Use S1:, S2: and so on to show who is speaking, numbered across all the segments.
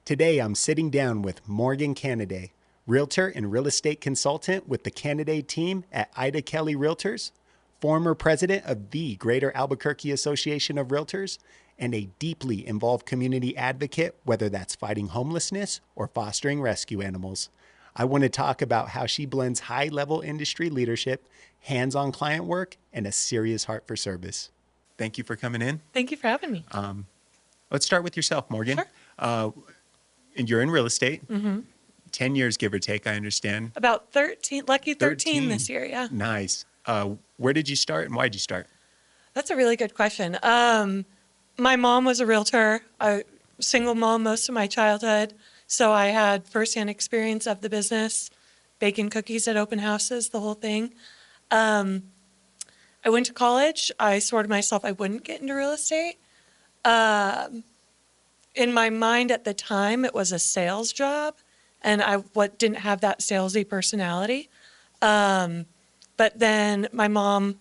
S1: Today, I'm sitting down with Morgan Cannaday, realtor and real estate consultant with the Cannaday team at Ida Kelly Realtors, former president of the Greater Albuquerque Association of Realtors, and a deeply involved community advocate, whether that's fighting homelessness or fostering rescue animals. I want to talk about how she blends high-level industry leadership, hands-on client work, and a serious heart for service. Thank you for coming in.
S2: Thank you for having me.
S1: Let's start with yourself, Morgan.
S2: Sure.
S1: And you're in real estate. 10 years, give or take, I understand.
S2: About 13, lucky 13 this year, yeah.
S1: Nice. Where did you start and why did you start?
S2: That's a really good question. My mom was a realtor, a single mom most of my childhood, so I had firsthand experience of the business, baking cookies at open houses, the whole thing. I went to college. I swore to myself I wouldn't get into real estate. In my mind at the time, it was a sales job, and I didn't have that salesy personality. But then my mom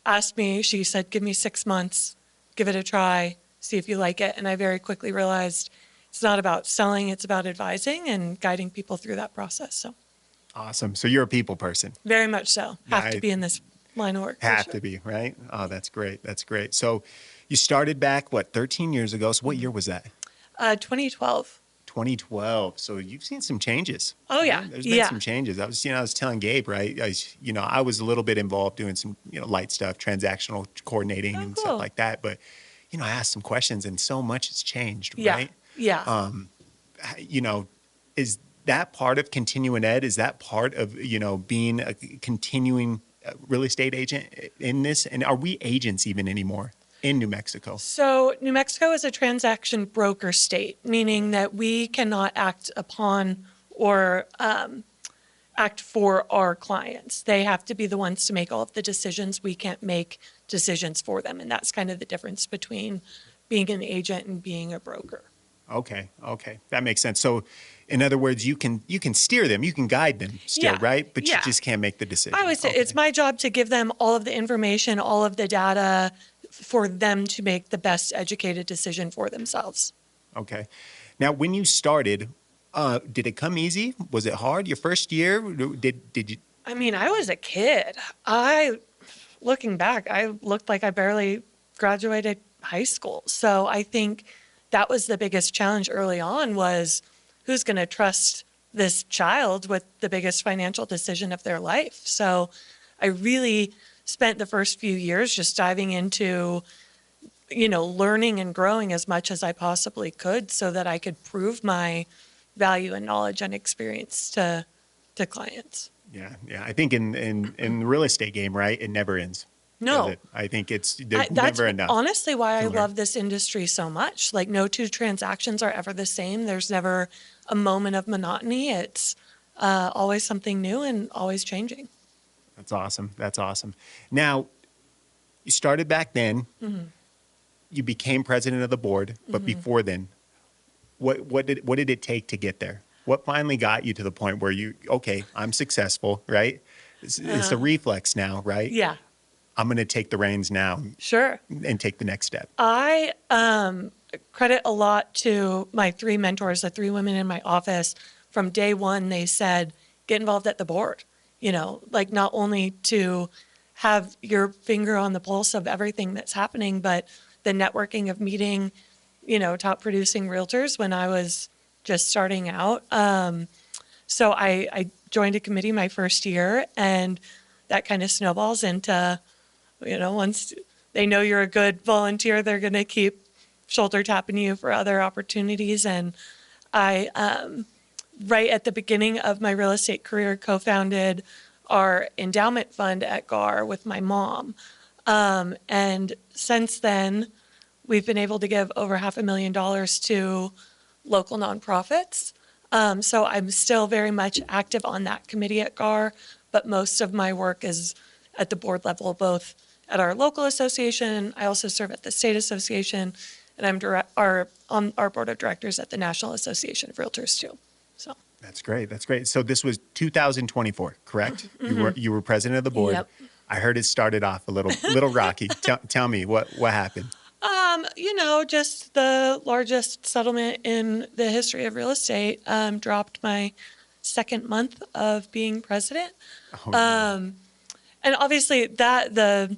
S2: asked me, she said, give me 6 months, give it a try, see if you like it. And I very quickly realized it's not about selling, it's about advising and guiding people through that process. So
S1: Awesome. So you're a people person.
S2: very much so. Have to be in this line of work.
S1: Have to be, right? Oh, that's great. That's great. So you started back, 13 years ago. So what year was that?
S2: 2012.
S1: 2012. So you've seen some changes.
S2: Oh, yeah.
S1: There's been some changes. I was telling Gabe, right? I was a little bit involved doing some, light stuff, transactional coordinating and
S2: cool.
S1: stuff like that. But, I asked some questions and so much has changed,
S2: Yeah.
S1: right?
S2: Yeah.
S1: Is that part of continuing ed? Is that part of, being a continuing real estate agent in this? And are we agents even anymore in New Mexico?
S2: So New Mexico is a transaction broker state, meaning that we cannot act upon or act for our clients. They have to be the ones to make all of the decisions. We can't make decisions for them. And that's kind of the difference between being an agent and being a broker.
S1: Okay. That makes sense. So in other words, you can steer them, you can guide them still,
S2: Yeah.
S1: right? But
S2: Yeah.
S1: you just can't make the decision.
S2: I always say it's my job to give them all of the information, all of the data for them to make the best educated decision for themselves.
S1: Okay. Now, when you started, did it come easy? Was it hard your first year? Did you?
S2: I mean, I was a kid. Looking back, I looked like I barely graduated high school. So I think that was the biggest challenge early on was who's going to trust this child with the biggest financial decision of their life. So I really spent the first few years just diving into, learning and growing as much as I possibly could so that I could prove my value and knowledge and experience to clients.
S1: Yeah. I think in the real estate game, right, it never ends.
S2: No.
S1: I think there's
S2: That's
S1: never enough.
S2: honestly why I
S1: to learn.
S2: love this industry so much. Like no two transactions are ever the same. There's never a moment of monotony. It's always something new and always changing.
S1: That's awesome. Now, you started back then. You became president of the board, but before then, what did it take to get there? What finally got you to the point where I'm successful, right? It's a reflex now, right?
S2: Yeah,
S1: I'm going to take the reins now
S2: sure.
S1: and take the next step.
S2: I credit a lot to my 3 mentors, the 3 women in my office. From day one, they said, get involved at the board. Not only to have your finger on the pulse of everything that's happening, but the networking of meeting, top producing realtors when I was just starting out. So I joined a committee my first year, and that kind of snowballs into, once they know you're a good volunteer, they're going to keep shoulder tapping you for other opportunities. And I, right at the beginning of my real estate career, co-founded our endowment fund at GAR with my mom. And since then, we've been able to give over $500,000 to local nonprofits. So I'm still very much active on that committee at GAR, but most of my work is at the board level, both at our local association. I also serve at the state association, and I'm on our board of directors at the National Association of Realtors too. So
S1: That's great. So this was 2024, correct? You were president of the board.
S2: Yep.
S1: I heard it started off a little rocky. Tell me what happened.
S2: Just the largest settlement in the history of real estate, dropped my second month of being president.
S1: Oh, no.
S2: And obviously the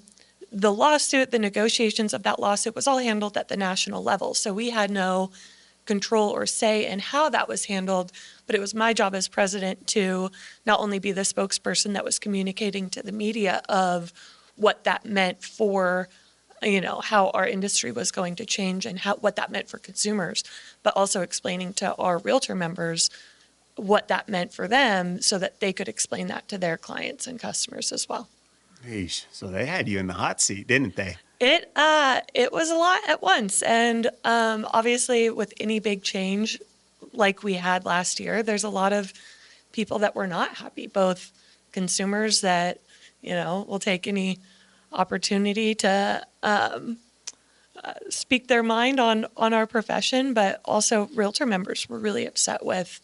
S2: lawsuit, the negotiations of that lawsuit was all handled at the national level. So we had no control or say in how that was handled, but it was my job as president to not only be the spokesperson that was communicating to the media of what that meant for, how our industry was going to change and what that meant for consumers, but also explaining to our realtor members what that meant for them so that they could explain that to their clients and customers as well.
S1: Yeesh. So they had you in the hot seat, didn't they?
S2: It was a lot at once, and obviously with any big change like we had last year, there's a lot of people that were not happy, both consumers that will take any opportunity to speak their mind on our profession, but also realtor members were really upset with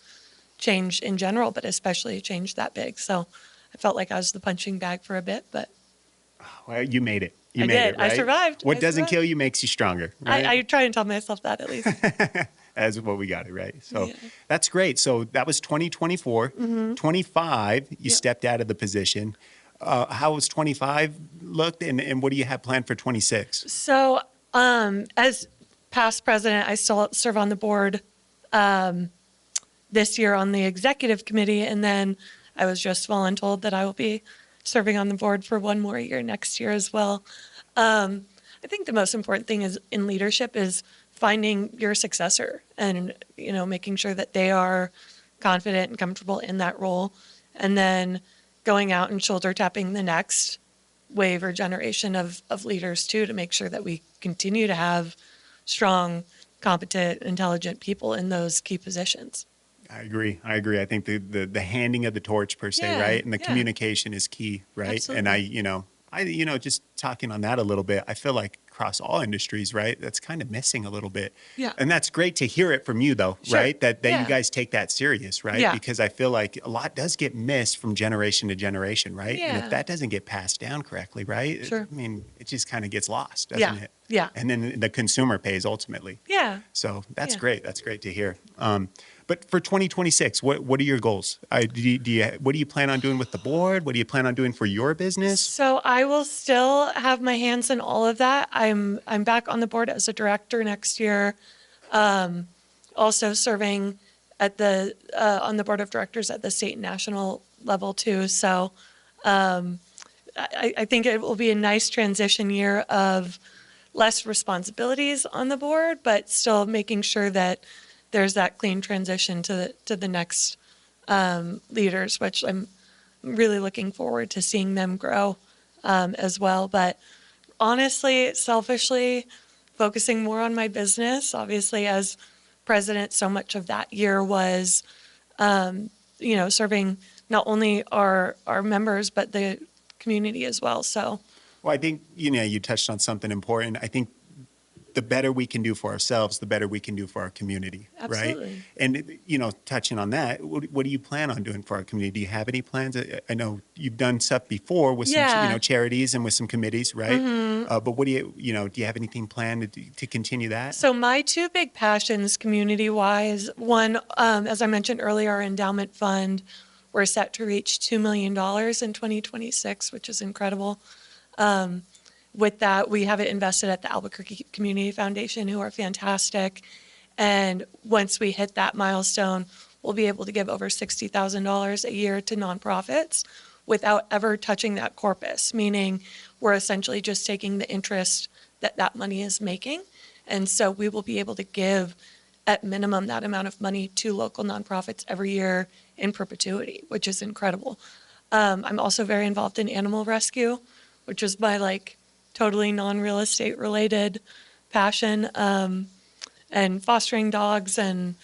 S2: change in general, but especially a change that big. So I felt like I was the punching bag for a bit, but
S1: Well, you made it. You
S2: I
S1: made
S2: did.
S1: it, right?
S2: I survived.
S1: What
S2: I
S1: doesn't
S2: survived.
S1: kill you makes you stronger, right?
S2: I try and tell myself that at least.
S1: That's what we got it, right? So
S2: Yeah.
S1: that's great. So that was 2024. 25, you
S2: Yep.
S1: stepped out of the position. How was 25 looked, and what do you have planned for 26?
S2: So, as past president, I still serve on the board this year on the executive committee, and then I was just voluntold that I will be serving on the board for one more year next year as well. I think the most important thing is in leadership is finding your successor and making sure that they are confident and comfortable in that role, and then going out and shoulder tapping the next wave or generation of leaders too, to make sure that we continue to have strong, competent, intelligent people in those key positions.
S1: I agree. I think the handing of the torch per se,
S2: Yeah,
S1: right? And the
S2: yeah.
S1: communication is key, right? And I just talking on that a little bit, I feel like across all industries, right? That's kind of missing a little bit.
S2: Yeah.
S1: And that's great to hear it from you though,
S2: Sure.
S1: right? That
S2: Yeah.
S1: you guys take that serious, right?
S2: Yeah.
S1: Because I feel like a lot does get missed from generation to generation, right? And
S2: Yeah.
S1: if that doesn't get passed down correctly, right?
S2: Sure.
S1: I mean, it just kind of gets lost, doesn't
S2: Yeah.
S1: it?
S2: Yeah.
S1: And then the consumer pays ultimately.
S2: Yeah.
S1: So that's
S2: Yeah.
S1: great. That's great to hear. But for 2026, what are your goals? What do you plan on doing with the board? What do you plan on doing for your business?
S2: So I will still have my hands in all of that. I'm back on the board as a director next year. Also serving at the on the board of directors at the state and national level too. So I think it will be a nice transition year of less responsibilities on the board, but still making sure that there's that clean transition to the next leaders, which I'm really looking forward to seeing them grow as well. But honestly, selfishly, focusing more on my business. Obviously, as president, so much of that year was, serving not only our members but the community as well. So,
S1: Well, I think you touched on something important. I think the better we can do for ourselves, the better we can do for our community,
S2: Absolutely.
S1: right? And touching on that, what do you plan on doing for our community? Do you have any plans? I know you've done stuff before with some
S2: Yeah.
S1: charities and with some committees, right? But what do you have anything planned to continue that?
S2: So my two big passions community-wise, one, as I mentioned earlier, our endowment fund, we're set to reach $2 million in 2026, which is incredible. With that, we have it invested at the Albuquerque Community Foundation, who are fantastic. And once we hit that milestone, we'll be able to give over $60,000 a year to nonprofits without ever touching that corpus, meaning we're essentially just taking the interest that money is making. And so we will be able to give at minimum that amount of money to local nonprofits every year in perpetuity, which is incredible. I'm also very involved in animal rescue, which is my totally non-real estate related passion, and fostering dogs and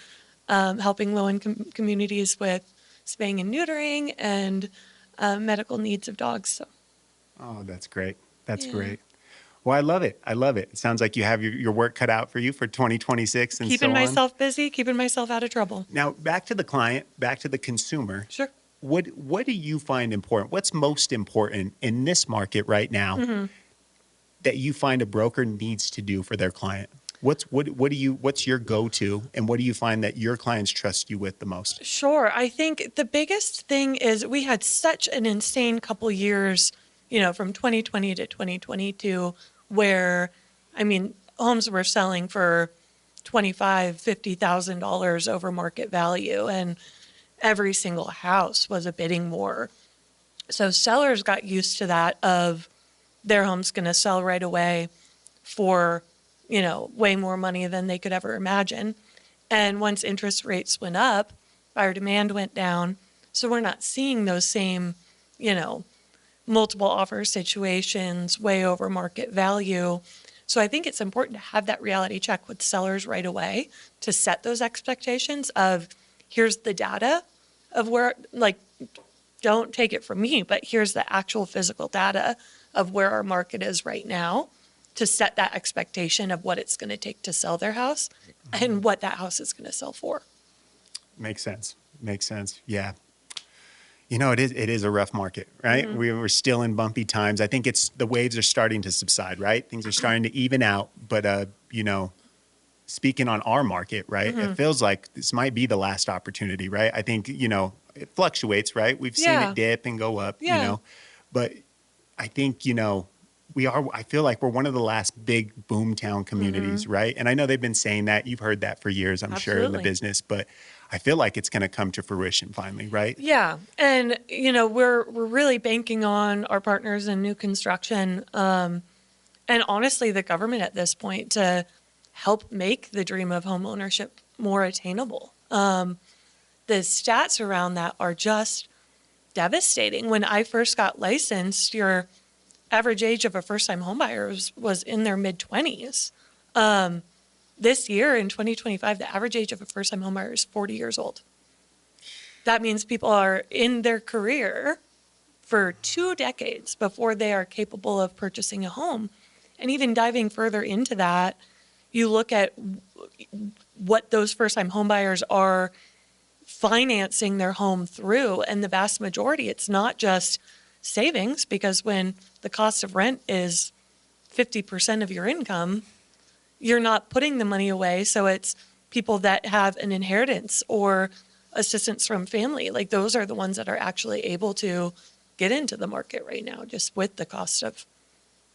S2: helping low-income communities with spaying and neutering and medical needs of dogs. So.
S1: Oh, that's great. That's
S2: Yeah.
S1: great. Well, I love it. I love it. It sounds like you have your work cut out for you for 2026 and
S2: Keeping
S1: so on.
S2: myself busy, keeping myself out of trouble.
S1: Now, back to the client, back to the consumer.
S2: Sure.
S1: What do you find important? What's most important in this market right now? that you find a broker needs to do for their client? What's your go-to, and what do you find that your clients trust you with the most?
S2: Sure. I think the biggest thing is we had such an insane couple years, from 2020 to 2022, where, I mean, homes were selling for $50,000 over market value, and every single house was a bidding war. So sellers got used to that of their home's going to sell right away for, way more money than they could ever imagine. And once interest rates went up, buyer demand went down. So we're not seeing those same, you know, multiple offer situations way over market value. So I think it's important to have that reality check with sellers right away to set those expectations of here's the data of where, like, don't take it from me, but here's the actual physical data of where our market is right now to set that expectation of what it's going to take to sell their house and what that house is going to sell for.
S1: Makes sense. Makes sense. Yeah. It is a rough market, right?
S2: Mm-hmm.
S1: We're still in bumpy times. I think the waves are starting to subside, right? Things are starting to even out. But, speaking on our market, right?
S2: Mm-hmm.
S1: It feels like this might be the last opportunity, right? I think, it fluctuates, right? We've seen
S2: Yeah.
S1: it dip and go up,
S2: Yeah.
S1: but I think, I feel like we're one of the last big boomtown communities,
S2: Mm-hmm.
S1: right? And I know they've been saying that. You've heard that for years, I'm sure, in the
S2: Absolutely.
S1: business, but I feel like it's going to come to fruition finally, right?
S2: Yeah. And, we're really banking on our partners in new construction. And honestly, the government at this point to help make the dream of home ownership more attainable. The stats around that are just devastating. When I first got licensed, your average age of a first-time homebuyer was in their mid-20s. This year in 2025, the average age of a first-time homebuyer is 40 years old. That means people are in their career for 2 decades before they are capable of purchasing a home. And even diving further into that, you look at what those first-time homebuyers are financing their home through, and the vast majority, it's not just savings, because when the cost of rent is 50% of your income, you're not putting the money away. So it's people that have an inheritance or assistance from family. Like, those are the ones that are actually able to get into the market right now, just with the cost of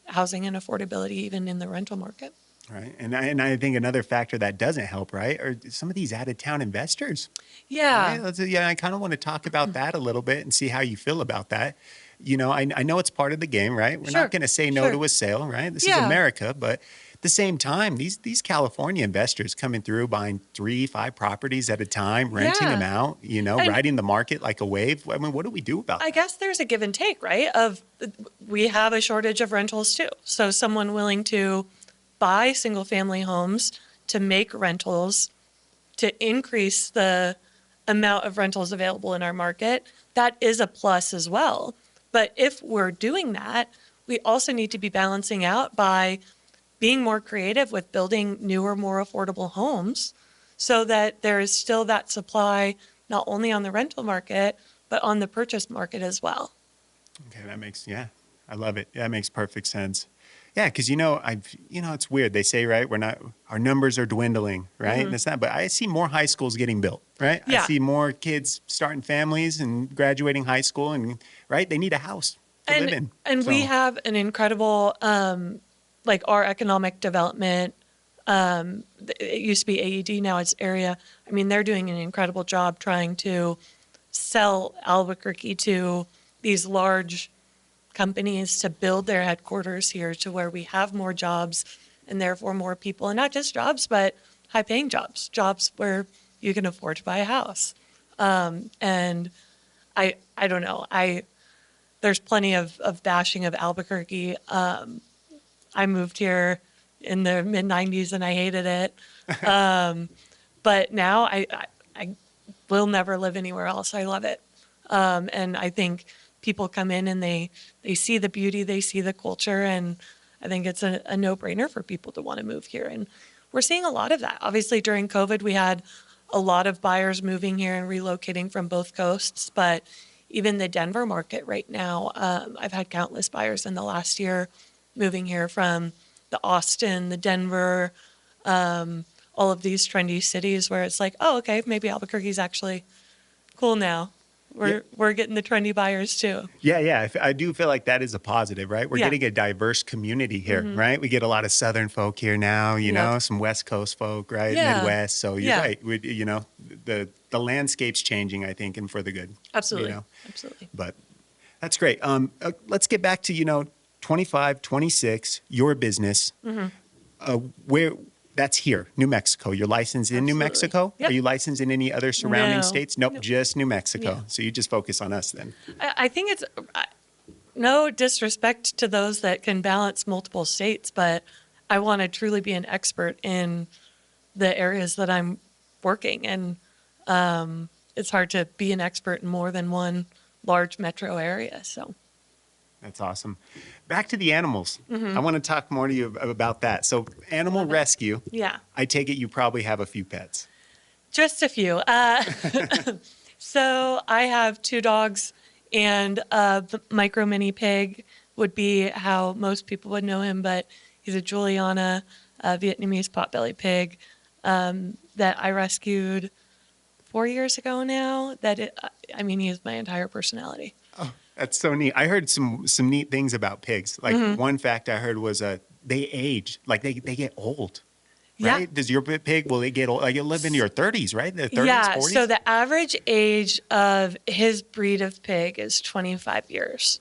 S2: housing and affordability, even in the rental market.
S1: Right. And I think another factor that doesn't help, right, are some of these out-of-town investors.
S2: Yeah.
S1: Right. I kind of want to talk about that a little bit and see how you feel about that. I know it's part of the game, right? We're not
S2: Sure.
S1: going to say no
S2: Sure.
S1: to a sale, right? This is
S2: Yeah.
S1: America, but at the same time, these California investors coming through, buying 3-5 properties at a time, renting them
S2: Yeah.
S1: out,
S2: And
S1: riding the market like a wave. I mean, what do we do about
S2: I
S1: that?
S2: guess there's a give and take, right? We have a shortage of rentals too. So someone willing to buy single family homes to make rentals to increase the amount of rentals available in our market, that is a plus as well. But if we're doing that, we also need to be balancing out by being more creative with building newer, more affordable homes so that there is still that supply, not only on the rental market, but on the purchase market as well.
S1: Okay, yeah, I love it. That makes perfect sense. Yeah, because it's weird. They say, right, our numbers are dwindling, right? And it's not, but I see more high schools getting built, right? I
S2: Yeah.
S1: see more kids starting families and graduating high school, and right, they need a house to live in.
S2: And we
S1: So,
S2: have an incredible, like our economic development, it used to be AED, now it's area. I mean, they're doing an incredible job trying to sell Albuquerque to these large companies to build their headquarters here to where we have more jobs and therefore more people, and not just jobs, but high paying jobs where you can afford to buy a house. And I don't know. There's plenty of bashing of Albuquerque. I moved here in the mid 90s and I hated it. But now I will never live anywhere else. I love it. And I think people come in and they see the beauty, they see the culture, and I think it's a no-brainer for people to want to move here. And we're seeing a lot of that. Obviously, during COVID, we had a lot of buyers moving here and relocating from both coasts, but even the Denver market right now, I've had countless buyers in the last year moving here from the Austin, the Denver, all of these trendy cities where it's like, oh, okay, maybe Albuquerque's actually cool now.
S1: Yeah.
S2: We're getting the trendy buyers too.
S1: Yeah, yeah. I do feel like that is a positive, right? We're
S2: Yeah.
S1: getting a diverse community here, right? We get a lot of Southern folk here now,
S2: Yep.
S1: some West Coast folk, right?
S2: Yeah.
S1: Midwest. So you're
S2: Yeah.
S1: right. The landscape's changing, I think, and for the good.
S2: Absolutely.
S1: You know,
S2: Absolutely.
S1: but that's great. Let's get back to 25, 26, your business. Where that's here, New Mexico. You're licensed in New
S2: Absolutely.
S1: Mexico.
S2: Yep.
S1: Are you licensed in any other surrounding
S2: No.
S1: states? Nope,
S2: Nope.
S1: just New Mexico.
S2: Yeah.
S1: So you just focus on us then.
S2: I think it's no disrespect to those that can balance multiple states, but I want to truly be an expert in the areas that I'm working. And it's hard to be an expert in more than one large metro area. So,
S1: That's awesome. Back to the animals. I want to talk more to you about that. So, animal rescue.
S2: yeah,
S1: I take it you probably have a few pets.
S2: just a few. So I have 2 dogs, and the micro mini pig would be how most people would know him, but he's a Juliana, Vietnamese potbelly pig that I rescued 4 years ago now. He is my entire personality.
S1: That's so neat. I heard some neat things about pigs. Like one fact I heard was they age, like they get old. Right?
S2: Yeah.
S1: Does your pig, will they get old? Like you live in your 30s, right? The 30s,
S2: Yeah,
S1: 40s?
S2: so the average age of his breed of pig is 25 years,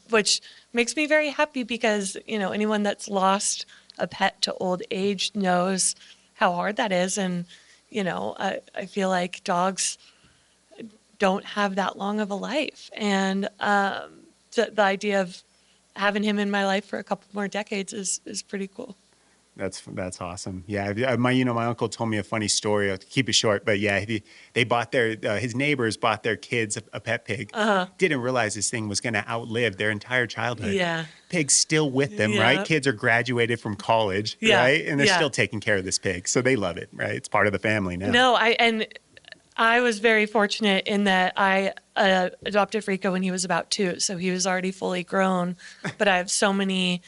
S2: which makes me very happy because, anyone that's lost a pet to old age knows how hard that is. And, I feel like dogs don't have that long of a life. And the idea of having him in my life for a couple more decades is pretty cool.
S1: That's awesome. Yeah, my uncle told me a funny story. I'll keep it short, but yeah, they bought his neighbors bought their kids a pet pig. Didn't realize this thing was going to outlive their entire childhood.
S2: Yeah.
S1: Pig's still with them,
S2: Yeah.
S1: right? Kids are graduated from college,
S2: Yeah.
S1: right? And they're
S2: Yeah.
S1: still taking care of this pig, so they love it, right? It's part of the family now.
S2: No, I was very fortunate in that I adopted Rico when he was about 2, so he was already fully grown. But I have so many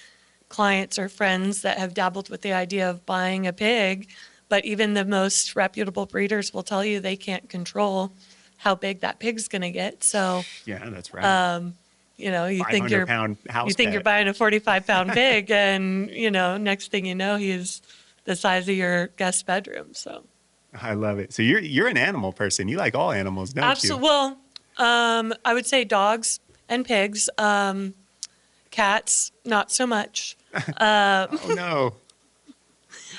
S2: clients or friends that have dabbled with the idea of buying a pig, but even the most reputable breeders will tell you they can't control how big that pig's going to get. So,
S1: Yeah, that's right.
S2: you think you're
S1: 500-pound house
S2: you think
S1: pet.
S2: you're buying a 45-pound pig, and next thing you know, he's the size of your guest bedroom. So.
S1: I love it. So you're an animal person. You like all animals, don't
S2: Absolutely.
S1: you?
S2: Well, I would say dogs and pigs. Cats, not so much.
S1: Oh no.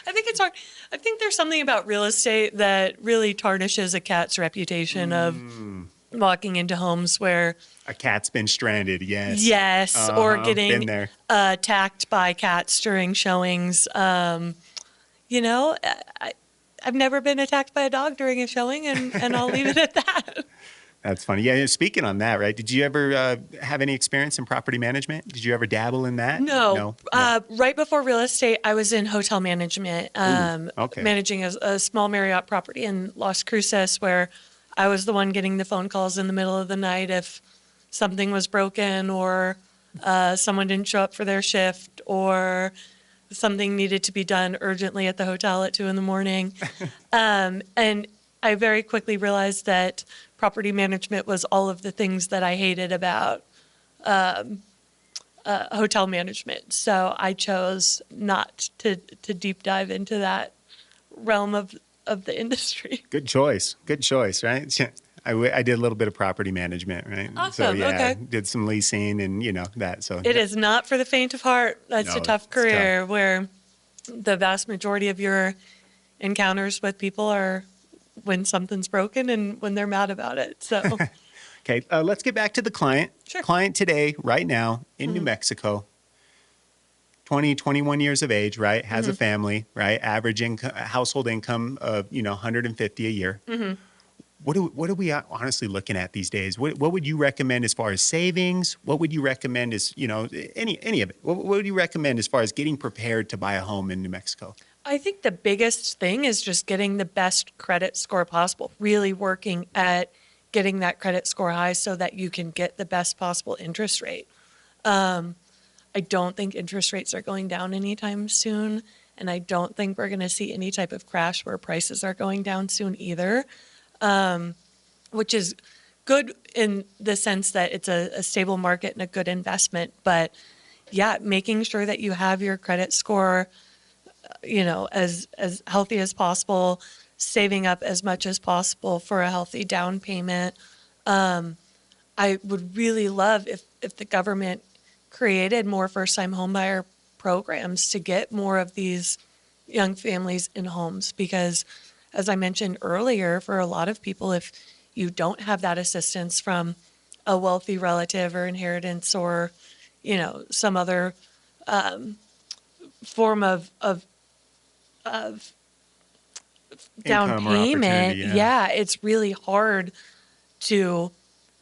S2: I think it's hard. I think there's something about real estate that really tarnishes a cat's reputation of walking into homes where,
S1: A cat's been stranded. Yes.
S2: yes, or
S1: Been
S2: getting
S1: there.
S2: attacked by cats during showings. I've never been attacked by a dog during a showing, and I'll leave it at that.
S1: That's funny. Yeah. Speaking on that, right? Did you ever have any experience in property management? Did you ever dabble in that?
S2: No. Right before real estate, I was in hotel management,
S1: okay.
S2: managing a small Marriott property in Las Cruces, where I was the one getting the phone calls in the middle of the night if something was broken or someone didn't show up for their shift or something needed to be done urgently at the hotel at 2 a.m. And I very quickly realized that property management was all of the things that I hated about hotel management. So I chose not to deep dive into that realm of the industry.
S1: Good choice. Good choice, right? I did a little bit of property management, right? So
S2: Awesome,
S1: yeah,
S2: okay.
S1: did some leasing and that. So
S2: It is not for the faint of heart. That's
S1: No,
S2: a tough
S1: it's
S2: career where the vast majority of your encounters with people are when something's broken and when they're mad about it. So,
S1: Okay, let's get back to the client.
S2: Sure.
S1: Client today, right now, in New Mexico, 20, 21 years of age, right? Has a family, right? Average household income of, 150 a year. What are we honestly looking at these days? What would you recommend as far as savings? What would you recommend as, any of it? What would you recommend as far as getting prepared to buy a home in New Mexico?
S2: I think the biggest thing is just getting the best credit score possible, really working at getting that credit score high so that you can get the best possible interest rate. I don't think interest rates are going down anytime soon. And I don't think we're going to see any type of crash where prices are going down soon either, which is good in the sense that it's a stable market and a good investment. But yeah, making sure that you have your credit score, as healthy as possible, saving up as much as possible for a healthy down payment. I would really love if the government created more first-time homebuyer programs to get more of these young families in homes because, as I mentioned earlier, for a lot of people, if you don't have that assistance from a wealthy relative or inheritance or, some other form of down
S1: Income or opportunity,
S2: payment,
S1: yeah.
S2: yeah, it's really hard to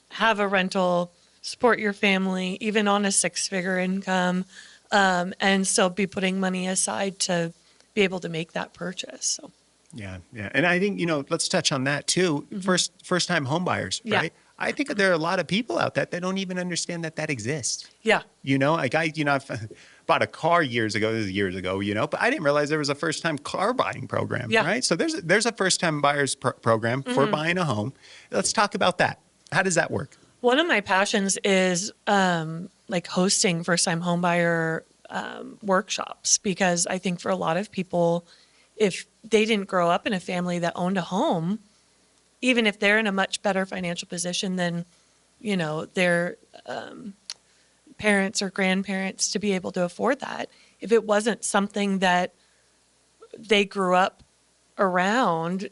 S2: have a rental, support your family, even on a six-figure income, and still be putting money aside to be able to make that purchase. So,
S1: Yeah, yeah. And I think, let's touch on that too. First time home buyers,
S2: yeah,
S1: right? I think there are a lot of people out there that don't even understand that exists.
S2: yeah,
S1: I've bought a car years ago, this is years ago, but I didn't realize there was a first time car buying program,
S2: yeah.
S1: right? So there's a first time buyers program for buying a home. Let's talk about that. How does that work?
S2: One of my passions is like hosting first-time homebuyer workshops because I think for a lot of people, if they didn't grow up in a family that owned a home, even if they're in a much better financial position than, their parents or grandparents to be able to afford that, if it wasn't something that they grew up around,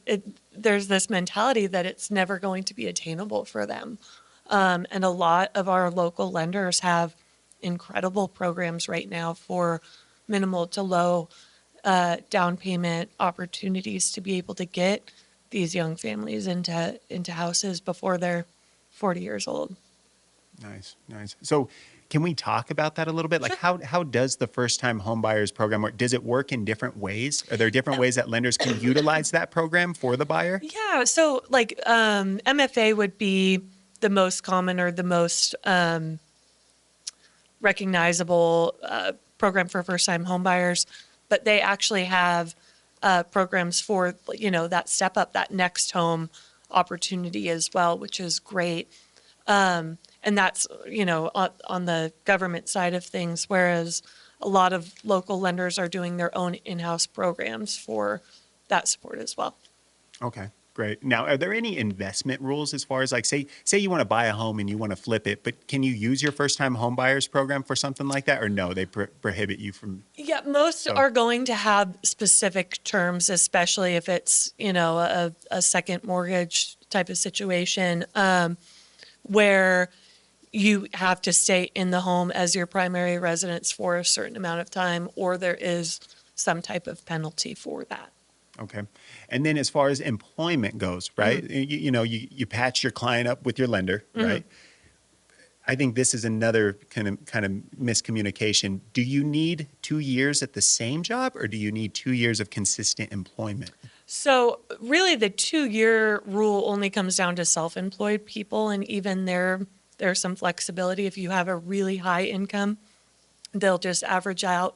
S2: there's this mentality that it's never going to be attainable for them. And a lot of our local lenders have incredible programs right now for minimal to low down payment opportunities to be able to get these young families into houses before they're 40 years old.
S1: Nice, nice. So can we talk about that a little bit? Like
S2: Sure.
S1: how does the first time home buyers program work? Does it work in different ways? Are there different ways that lenders can utilize that program for the buyer?
S2: Yeah, so like MFA would be the most common or the most recognizable program for first-time homebuyers, but they actually have programs for that step up, that next home opportunity as well, which is great. And that's on the government side of things, whereas a lot of local lenders are doing their own in-house programs for that support as well.
S1: Okay, great. Now, are there any investment rules as far as like say you want to buy a home and you want to flip it, but can you use your first time home buyers program for something like that, or no, they prohibit you from?
S2: Yeah, most
S1: So
S2: are going to have specific terms, especially if it's, a second mortgage type of situation, where you have to stay in the home as your primary residence for a certain amount of time, or there is some type of penalty for that.
S1: okay, and then as far as employment goes, right? You patch your client up with your lender, right? I think this is another kind of miscommunication. Do you need 2 years at the same job, or do you need 2 years of consistent employment?
S2: So really the 2-year rule only comes down to self-employed people, and even there's some flexibility. If you have a really high income, they'll just average out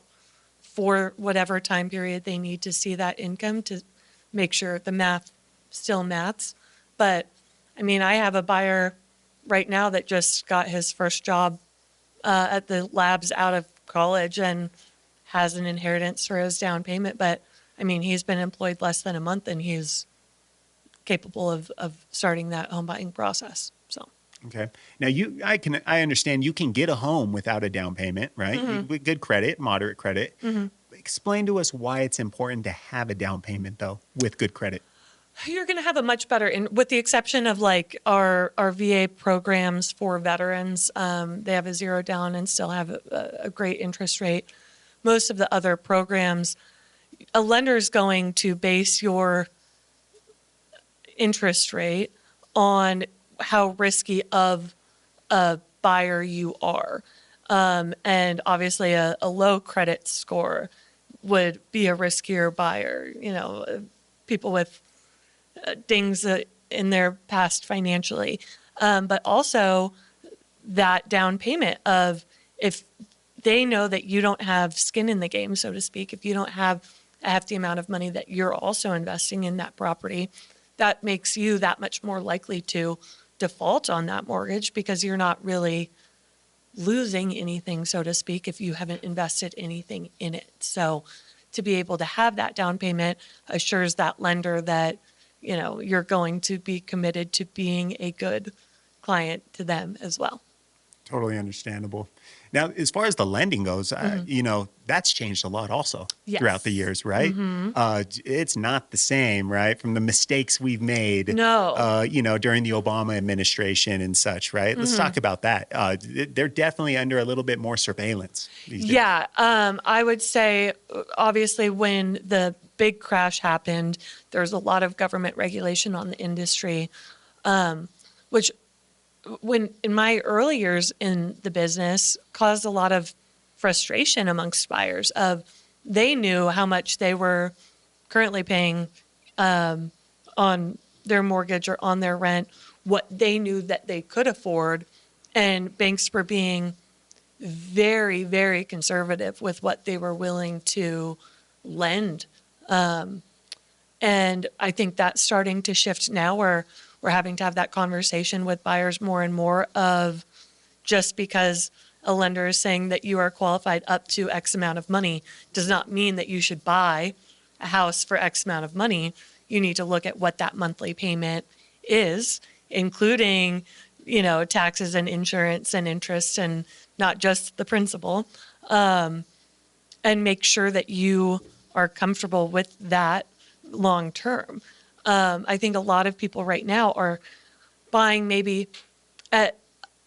S2: for whatever time period they need to see that income to make sure the math still maths. But I mean, I have a buyer right now that just got his first job at the labs out of college and has an inheritance for his down payment. But I mean, he's been employed less than a month and he's capable of starting that home buying process. So.
S1: Okay. Now I understand you can get a home without a down payment, right? With good credit, moderate credit. Explain to us why it's important to have a down payment though with good credit.
S2: You're going to have a much better, with the exception of like our VA programs for veterans, they have a zero down and still have a great interest rate. Most of the other programs, a lender is going to base your interest rate on how risky of a buyer you are. And obviously a low credit score would be a riskier buyer. People with dings in their past financially. But also that down payment of if they know that you don't have skin in the game, so to speak. If you don't have a hefty amount of money that you're also investing in that property, that makes you that much more likely to default on that mortgage because you're not really losing anything, so to speak, if you haven't invested anything in it. So to be able to have that down payment assures that lender that, you're going to be committed to being a good client to them as well.
S1: Totally understandable. Now, as far as the lending goes, that's changed a lot also throughout the
S2: Yes.
S1: years, right? It's not the same, right? From the mistakes we've made,
S2: No.
S1: During the Obama administration and such, right? Let's talk about that. They're definitely under a little bit more surveillance these days.
S2: Yeah, I would say obviously when the big crash happened, there's a lot of government regulation on the industry, which when in my early years in the business caused a lot of frustration amongst buyers of they knew how much they were currently paying on their mortgage or on their rent, what they knew that they could afford, and banks were being very, very conservative with what they were willing to lend. And I think that's starting to shift now where we're having to have that conversation with buyers more and more of just because a lender is saying that you are qualified up to X amount of money does not mean that you should buy a house for X amount of money. You need to look at what that monthly payment is, including, taxes and insurance and interest and not just the principal, and make sure that you are comfortable with that long term. I think a lot of people right now are buying maybe at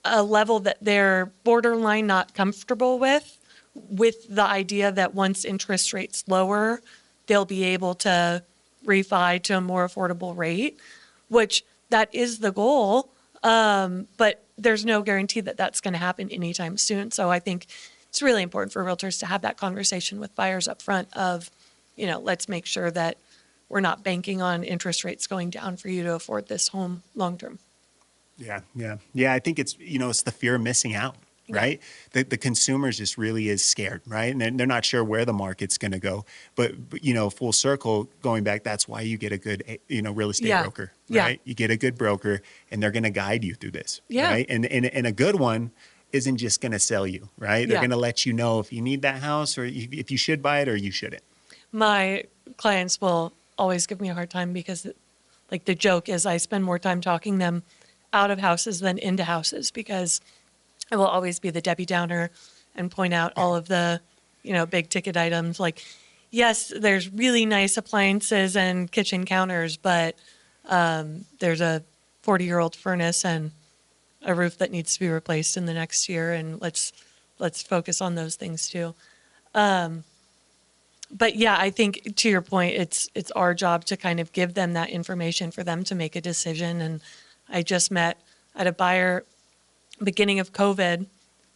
S2: a level that they're borderline not comfortable with the idea that once interest rates lower, they'll be able to refi to a more affordable rate, which that is the goal. But there's no guarantee that that's going to happen anytime soon. So I think it's really important for realtors to have that conversation with buyers up front of, let's make sure that we're not banking on interest rates going down for you to afford this home long term.
S1: Yeah. I think it's the fear of missing out, right? The consumers just really is scared, right? And they're not sure where the market's going to go. But, full circle going back, that's why you get a good, real estate broker, right? You get a good broker and they're going to guide you through this, right? And a good one isn't just going to sell you, right? They're going to let you know if you need that house or if you should buy it or you shouldn't.
S2: My clients will always give me a hard time because the joke is I spend more time talking them out of houses than into houses because I will always be the Debbie Downer and point out all of the, big ticket items. Like, yes, there's really nice appliances and kitchen counters, but there's a 40-year-old furnace and a roof that needs to be replaced in the next year. And let's focus on those things too. But yeah, I think to your point, it's our job to kind of give them that information for them to make a decision. And I just met at a buyer beginning of COVID,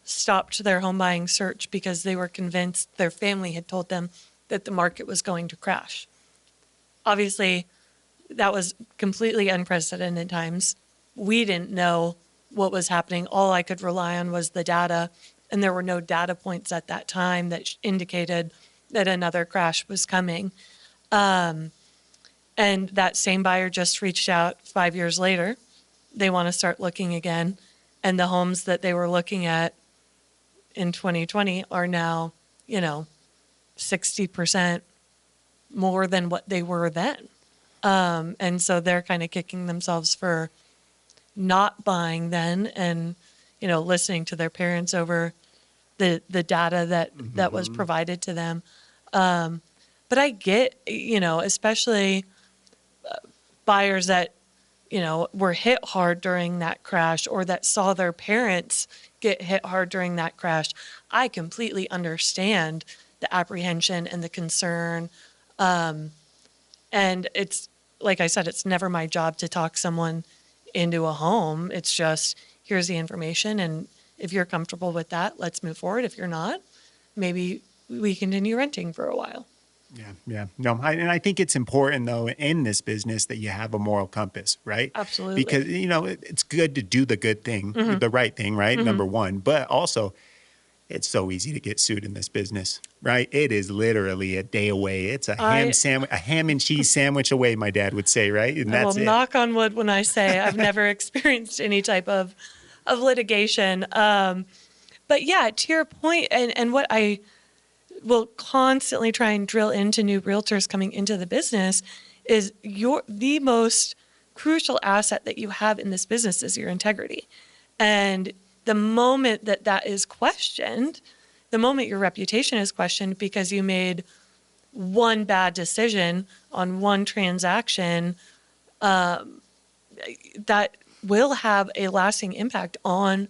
S2: stopped their home buying search because they were convinced their family had told them that the market was going to crash. Obviously, that was completely unprecedented times. We didn't know what was happening. All I could rely on was the data, and there were no data points at that time that indicated that another crash was coming. And that same buyer just reached out 5 years later. They want to start looking again. And the homes that they were looking at in 2020 are now, 60% more than what they were then. And so they're kind of kicking themselves for not buying then and, listening to their parents over the data that was provided to them. But I get, especially buyers that, were hit hard during that crash or that saw their parents get hit hard during that crash. I completely understand the apprehension and the concern. And it's, like I said, it's never my job to talk someone into a home. It's just, here's the information. And if you're comfortable with that, let's move forward. If you're not, maybe we continue renting for a while.
S1: Yeah. No, and I think it's important, though, in this business that you have a moral compass, right?
S2: Absolutely.
S1: Because, it's good to do the good thing, the right thing, right? Number one. But also, It's so easy to get sued in this business, right? It is literally a day away. It's a ham
S2: I
S1: sandwich, a ham and cheese sandwich away, my dad would say, right? And
S2: I will
S1: that's it.
S2: knock on wood when I say I've never experienced any type of litigation. But yeah, to your point, and what I will constantly try and drill into new realtors coming into the business is the most crucial asset that you have in this business is your integrity. And the moment that that is questioned, the moment your reputation is questioned because you made one bad decision on one transaction, that will have a lasting impact on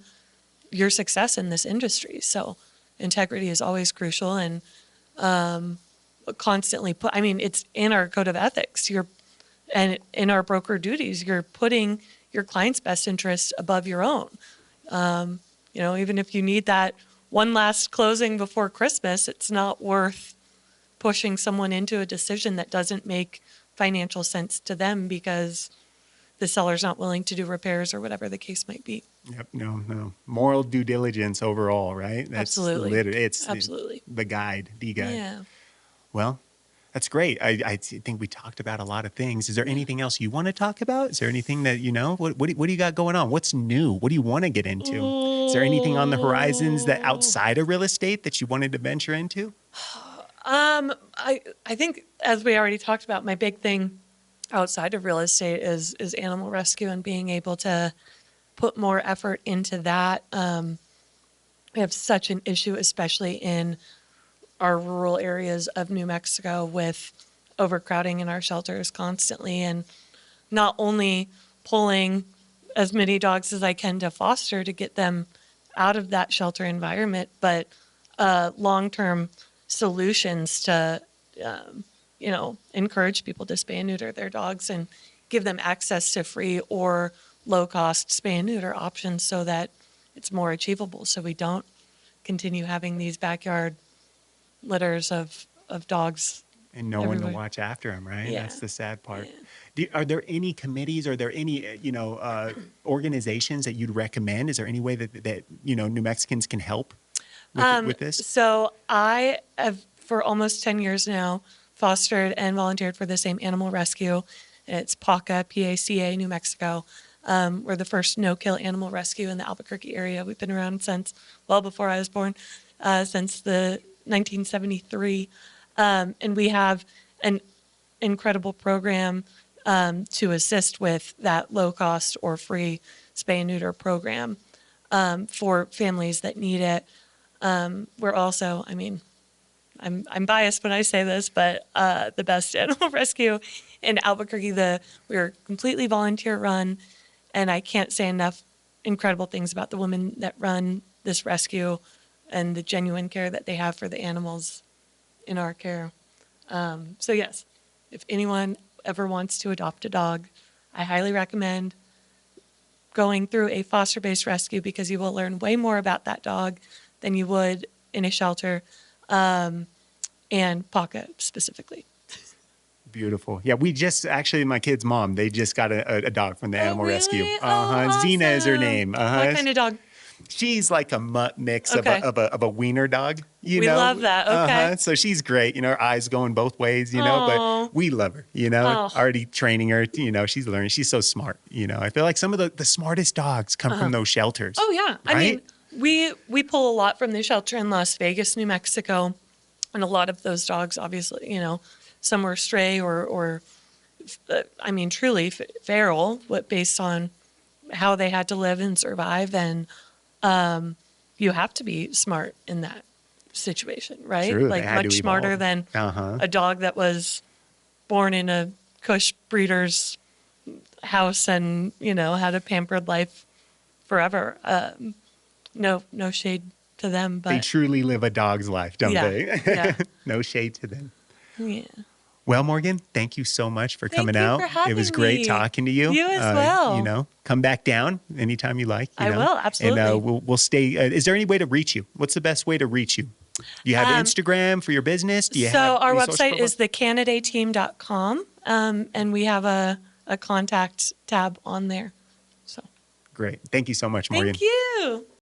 S2: your success in this industry. So integrity is always crucial, and constantly I mean, it's in our code of ethics. And in our broker duties, you're putting your client's best interest above your own. Even if you need that one last closing before Christmas, it's not worth pushing someone into a decision that doesn't make financial sense to them because the seller's not willing to do repairs or whatever the case might be.
S1: Yep. No. Moral due diligence overall, right? That's
S2: Absolutely.
S1: literally, it's
S2: Absolutely.
S1: the guide.
S2: Yeah.
S1: Well, that's great. I think we talked about a lot of things. Is there anything else you want to talk about? Is there anything that, what do you got going on? What's new? What do you want to get into? Is there anything on the horizons that outside of real estate that you wanted to venture into?
S2: I think, as we already talked about, my big thing outside of real estate is animal rescue and being able to put more effort into that. We have such an issue, especially in our rural areas of New Mexico, with overcrowding in our shelters constantly, and not only pulling as many dogs as I can to foster to get them out of that shelter environment, but long-term solutions to, encourage people to spay and neuter their dogs and give them access to free or low-cost spay and neuter options so that it's more achievable, so we don't continue having these backyard litters of dogs.
S1: And no one to
S2: Everywhere.
S1: watch after them, right?
S2: Yeah.
S1: That's the sad part.
S2: Yeah.
S1: Are there any committees? Are there any, organizations that you'd recommend? Is there any way that New Mexicans can help with this?
S2: So I have, for almost 10 years now, fostered and volunteered for the same animal rescue. It's PACA, P-A-C-A, New Mexico. We're the first no-kill animal rescue in the Albuquerque area. We've been around since well before I was born, since the 1973. And we have an incredible program to assist with that low-cost or free spay and neuter program for families that need it. We're also, I'm biased when I say this, but the best animal rescue in Albuquerque. We're completely volunteer run, and I can't say enough incredible things about the women that run this rescue and the genuine care that they have for the animals in our care. So yes, if anyone ever wants to adopt a dog, I highly recommend going through a foster-based rescue because you will learn way more about that dog than you would in a shelter, and PACA specifically.
S1: Beautiful. Yeah, we just actually, my kid's mom, they just got a dog from the animal
S2: really?
S1: rescue.
S2: Oh, awesome.
S1: Zena is her name.
S2: What kind of dog?
S1: She's like a mutt mix
S2: Okay.
S1: of a wiener dog. We
S2: love that. Okay.
S1: So she's great. Her eyes going both ways.
S2: Aw.
S1: But we love her.
S2: Oh.
S1: Already training her. She's learning. She's so smart. I feel like some of the smartest dogs come from those shelters.
S2: Oh yeah.
S1: Right?
S2: We pull a lot from the shelter in Las Vegas, New Mexico, and a lot of those dogs, obviously, some were stray or truly feral, but based on how they had to live and survive. And you have to be smart in that situation, right?
S1: True,
S2: like
S1: they had to
S2: much smarter
S1: evolve.
S2: than a dog that was born in a Cush breeder's house and, had a pampered life forever. No shade to them, but
S1: They truly live a dog's life, don't
S2: Yeah,
S1: they?
S2: yeah.
S1: No shade to them.
S2: yeah.
S1: Well, Morgan, thank you so much for
S2: Thank
S1: coming
S2: you
S1: out.
S2: for having
S1: It was great
S2: me.
S1: talking to you.
S2: You as well.
S1: Come back down anytime you like.
S2: I will, absolutely.
S1: And we'll stay. Is there any way to reach you? What's the best way to reach you? Do you have Instagram for your business? Do you
S2: So
S1: have
S2: our
S1: any social
S2: website
S1: profiles?
S2: is thecannadayteam.com, and we have a contact tab on there. So
S1: Great. Thank you so much, Morgan.
S2: thank you.